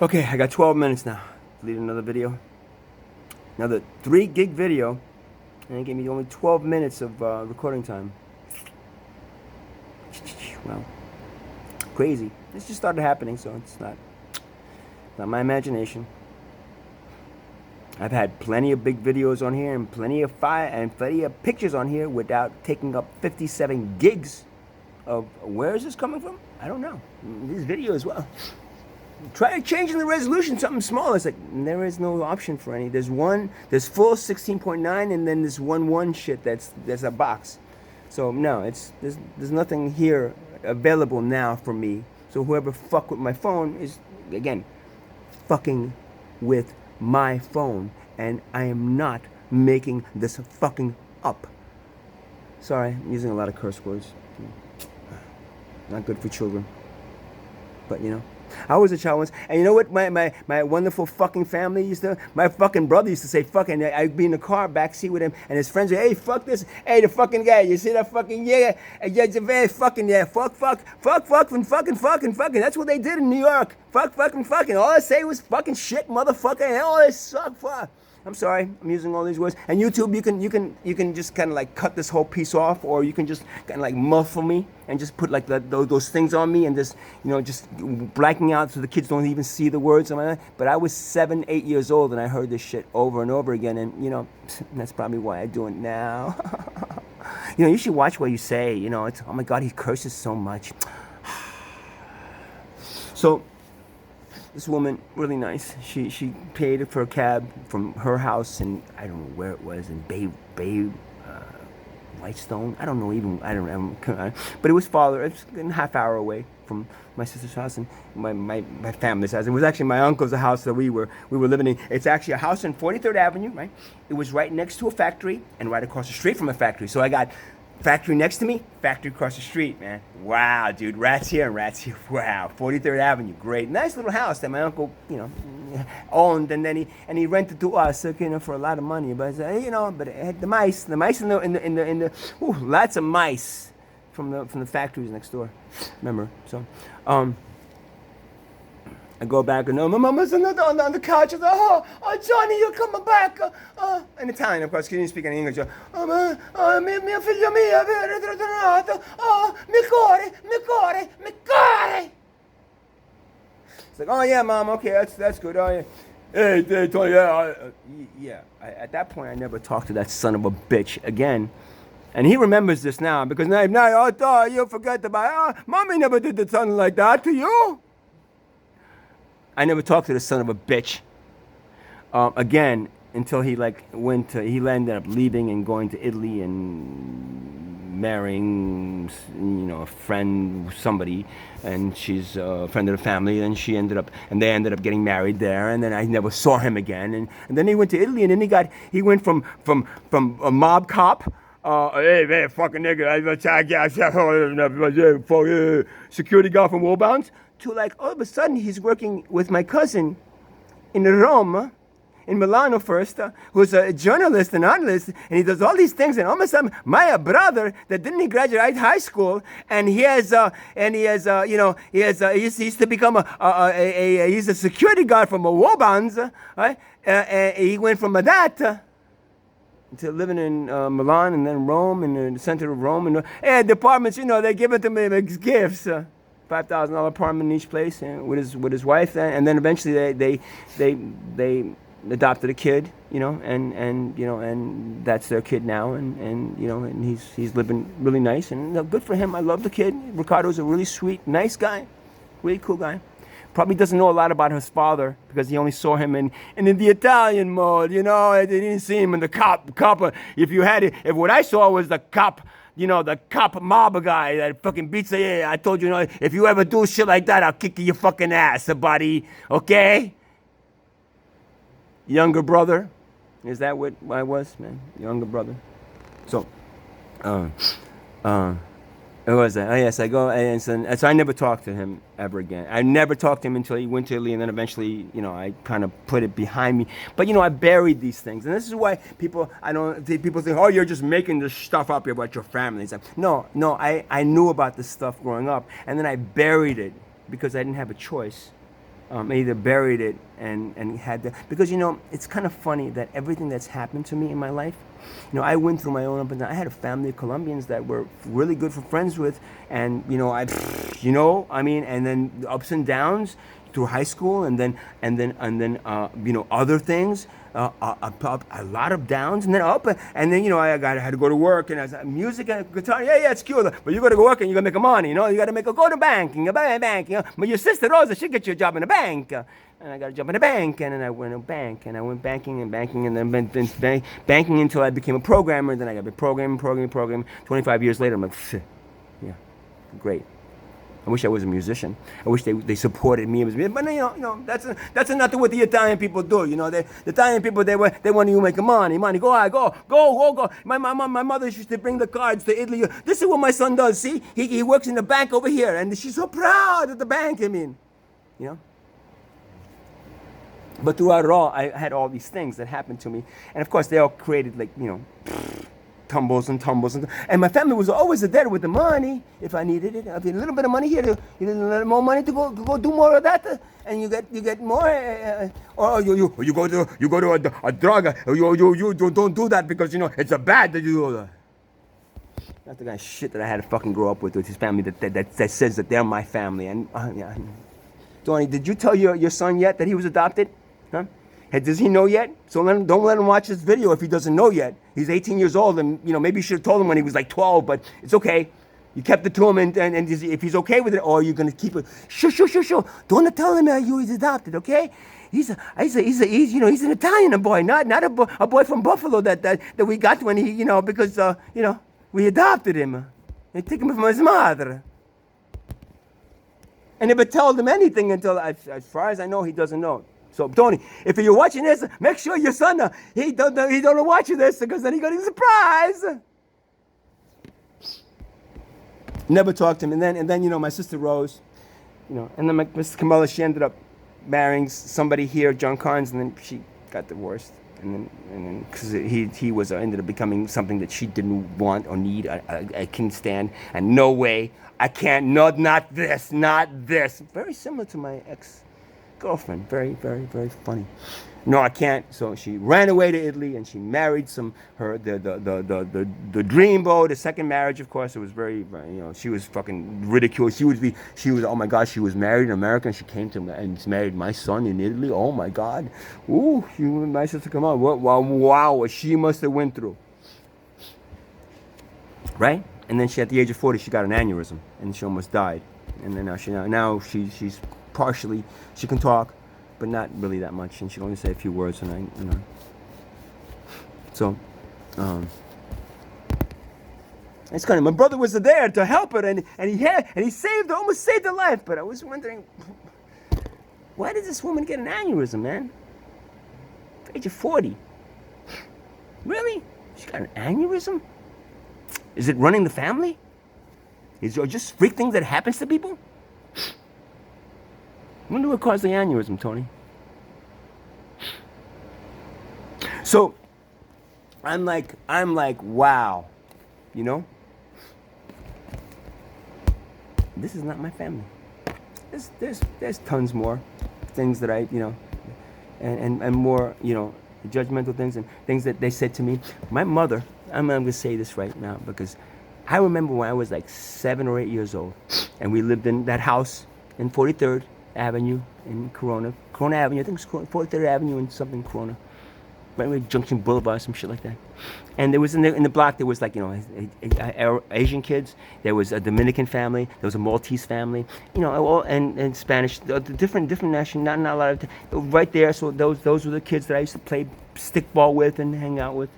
Okay, I got 12 minutes now. Delete another video. Another 3 gig video. And it gave me only 12 minutes of recording time. Well, crazy. This just started happening, so it's not my imagination. I've had plenty of big videos on here and plenty of pictures on here without taking up 57 gigs of where is this coming from? I don't know. This video as well. Try changing the resolution something smaller. It's like there is no option for any. There's full 16.9 and then this 1.1 shit that's a box. So no, there's nothing here available now for me. So whoever fuck with my phone is again fucking with my phone, and I am not making this fucking up. Sorry, I'm using a lot of curse words. Not good for children. But you know, I was a child once, and you know what my wonderful fucking family my fucking brother used to say fucking, I'd be in the car backseat with him, and his friends would, hey, fuck this, hey, the fucking guy, you see that fucking, yeah, fucking, yeah, fuck, and fucking, that's what they did in New York, fucking, all I say was fucking shit, motherfucker, and all this suck, fuck. I'm sorry, I'm using all these words. And YouTube, you can just kind of like cut this whole piece off, or you can just kind of like muffle me and just put like those things on me and just, you know, just blacking out so the kids don't even see the words. But I was 7, 8 years old and I heard this shit over and over again, and you know, that's probably why I do it now. You know, you should watch what you say. You know, it's, oh my God, he curses so much. So. This woman, really nice. She paid for a cab from her house, and I don't know where it was, in Bay Whitestone. I don't know, but it was farther. It's a half hour away from my sister's house and my family's house. It was actually my uncle's house that we were living in. It's actually a house on 43rd Avenue, right? It was right next to a factory and right across the street from a factory. So I got factory next to me, factory across the street, man. Wow, dude, rats here and rats here. Wow, 43rd Avenue, great. Nice little house that my uncle, you know, owned, and then he rented to us, you know, for a lot of money. But you know, but it had the mice in the lots of mice from the factories next door. Remember? So, I go back and my mama's on the couch. I go, oh, Johnny, you're coming back. In Italian, of course, because he didn't speak any English. Mio figlio mio, ritornato. Oh, mi cuore. It's like, oh yeah, mom, okay, that's good. Oh yeah. Hey, Tony, yeah. At that point, I never talked to that son of a bitch again. And he remembers this now because now, oh, you forgot about, mommy never did something like that to you. I never talked to the son of a bitch again until he ended up leaving and going to Italy and marrying, you know, a friend, somebody, and she's a friend of the family, and they ended up getting married there, and then I never saw him again, and then he went to Italy, and then he went from a mob cop. Hey, man, fucking nigga, security guard from Woolbounds, to like all of a sudden he's working with my cousin in Rome, in Milano first, who's a journalist and analyst, and he does all these things, and all of a sudden my brother that didn't graduate high school, and he used to become he's a security guard from a Woolbounds, right? He went from that to living in Milan and then Rome, in the center of Rome, and the apartments, you know, they give it to me as gifts. $5,000 apartment in each place, and with his wife, and then eventually they adopted a kid, you know, and you know, and that's their kid now, and you know, and he's living really nice, and you know, good for him. I love the kid. Ricardo's a really sweet, nice guy, really cool guy. Probably doesn't know a lot about his father because he only saw him in the Italian mode, you know. They didn't see him in the cop. If what I saw was the cop. You know, the cop mob guy that fucking beats the, I told you, you know, if you ever do shit like that, I'll kick your fucking ass, buddy. Okay? Younger brother. Is that what I was, man? Younger brother. So, what was that? Oh, yes, I go, and so I never talked to him ever again. I never talked to him until he went to Italy, and then eventually, you know, I kind of put it behind me. But, you know, I buried these things. And this is why people think, oh, you're just making this stuff up about your family. It's like, no, I knew about this stuff growing up, and then I buried it because I didn't have a choice. either buried it and had the, because it's kind of funny that everything that's happened to me in my life, I went through my own up and down. I had a family of Colombians that were really good for friends with, and I mean, and then the ups and downs through high school, and then other things, a lot of downs, and then up, and then I had to go to work, and I was music and guitar, yeah, it's cute, but you got to go work and you got to make a money, you got to go to banking, but your sister Rosa, she get you a job in a bank. And I got a job in a bank, and then I went to a bank, and I went banking, and then banking until I became a programmer, and then I got to programming. 25 years later, I'm like, yeah, great. I wish I was a musician. I wish they supported me. But that's not what the Italian people do. The Italian people, they want you to make money. Go. My mother used to bring the cards to Italy. This is what my son does. See, he works in the bank over here, and she's so proud of the bank. But throughout it all, I had all these things that happened to me, and of course, they all created tumbles, and my family was always there with the money if I needed it. If you had a little bit of money here, you need a little more money to go do more of that, and you get more. Or you go to a drug. You don't do that because it's a bad that you do that. That's the kind of shit that I had to fucking grow up with his family that says that they're my family. And yeah. Tony, did you tell your son yet that he was adopted? Huh? Does he know yet? So don't let him watch this video if he doesn't know yet. He's 18 years old, and maybe you should have told him when he was like 12, but it's okay. You kept it to him, and if he's okay with it, or you're gonna keep it. Sure. Don't tell him he's adopted, okay? He's an Italian boy, not a boy from Buffalo that we got when he because we adopted him. They took him from his mother. I never told him anything until, as far as I know, he doesn't know. So, Tony, if you're watching this, make sure your son, he don't watch this, because then he's going to be surprised. Never talked to him. And then my sister Rose, and then my Mrs. Kamala, she ended up marrying somebody here, John Carnes, and then she got divorced. And then because he was ended up becoming something that she didn't want or need. I couldn't stand, and no way. I can't, no, not this. Very similar to my ex-girlfriend. Very, very, very funny. No, I can't. So she ran away to Italy, and she married the dreamboat. The second marriage, of course, it was very, very, she was fucking ridiculed. She was, oh my God, she was married in America, and she came to and married my son in Italy. Oh my God. Ooh, she was my sister. Come on. Wow, what she must have went through. Right? And then at the age of 40, she got an aneurysm, and she almost died. And then now she's partially, she can talk, but not really that much, and she can only say a few words. And so, it's kind of, my brother was there to help her, and he almost saved her life. But I was wondering, why did this woman get an aneurysm, man? At the age of 40, really? She got an aneurysm? Is it running the family? Is it just freak things that happens to people? I wonder what caused the aneurysm, Tony. So, I'm like, wow, this is not my family. There's tons more things that I, and more, judgmental things and things that they said to me. My mother, I'm going to say this right now, because I remember when I was like 7 or 8 years old, and we lived in that house in 43rd Avenue in Corona Avenue. I think it's 43rd Avenue and something Corona, right with Junction Boulevard, some shit like that. And there was in the block, there was like Asian kids. There was a Dominican family. There was a Maltese family. All and Spanish, the different national. Not a lot of right there. So those were the kids that I used to play stickball with and hang out with.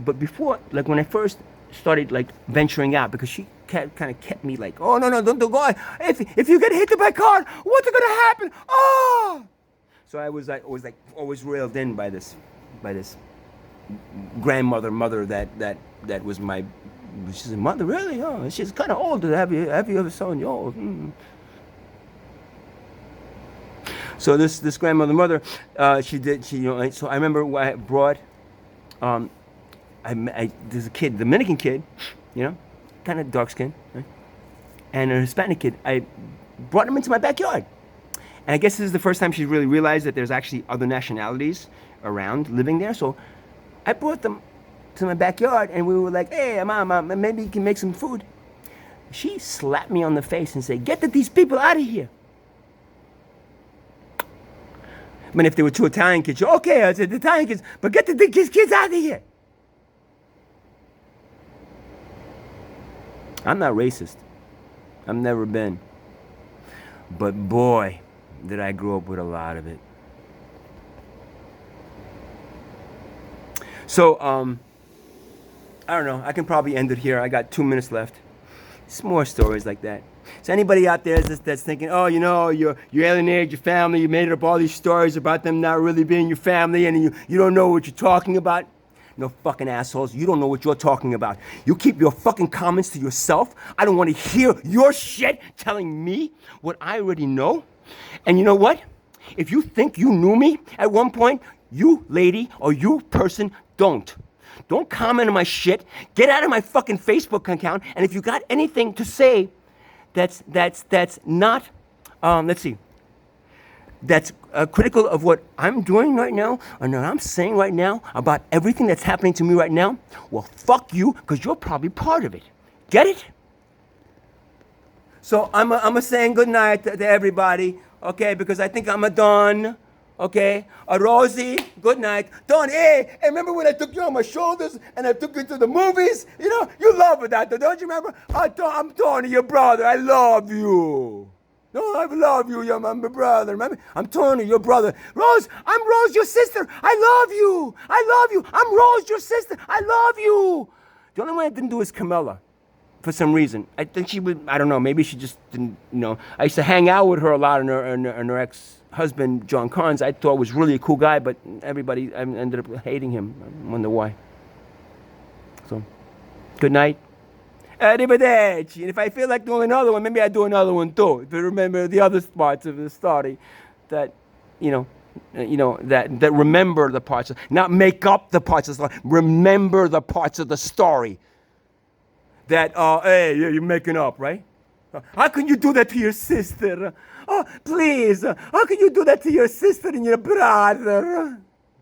But before, like when I first started like venturing out, because she kind of kept me like, oh no, don't go. If you get hit by a car, what's gonna happen? Oh! So I was always railed in by this mother that was my. She's a mother, really? Oh, she's kind of older. Have you ever seen? Oh. So this grandmother, so I remember when I brought, there's a kid, Dominican kid, kind of dark skin, right? And a Hispanic kid. I brought him into my backyard, And I guess this is the first time she really realized that there's actually other nationalities around living there. So I brought them to my backyard, and we were like, hey, Mom, maybe you can make some food. She slapped me on the face and said, get these people out of here. I mean, if there were two Italian kids, okay, I said, the Italian kids, but get the kids out of here. I'm not racist. I've never been. But boy, did I grow up with a lot of it. So, I don't know. I can probably end it here. I got 2 minutes left. It's more stories like that. So anybody out there that's thinking, oh, you know, you alienated your family, you made up all these stories about them not really being your family, and you don't know what you're talking about. No fucking assholes. You don't know what you're talking about. You keep your fucking comments to yourself. I don't want to hear your shit telling me what I already know. And you know what? If you think you knew me at one point, you lady or you person don't. Don't comment on my shit. Get out of my fucking Facebook account. And if you got anything to say that's not, that's critical of what I'm doing right now, or what I'm saying right now about everything that's happening to me right now, well, fuck you, because you're probably part of it. Get it? So I'm saying good night to everybody, okay, because I think I'm done. Okay, Rosie, good night. Don, hey, remember when I took you on my shoulders and I took you to the movies? You know, you love that, don't you remember? I'm Tony, your brother. I love you. No, I love you. You're my brother. Remember? I'm Tony, your brother. Rose, I'm Rose, your sister. I love you. I love you. I'm Rose, your sister. I love you. The only one I didn't do is Camilla. For some reason. I think she would, I don't know, maybe she just didn't, you know. I used to hang out with her a lot, and her ex-husband, John Carnes, I thought was really a cool guy, but everybody ended up hating him. I wonder why. So, good night. Arrivederci. And if I feel like doing another one, maybe I do another one too. If you remember the other parts of the story that, that remember the parts, not make up the parts of the story, remember the parts of the story. That, hey, you're making up, right? How can you do that to your sister? Oh, please, how can you do that to your sister and your brother?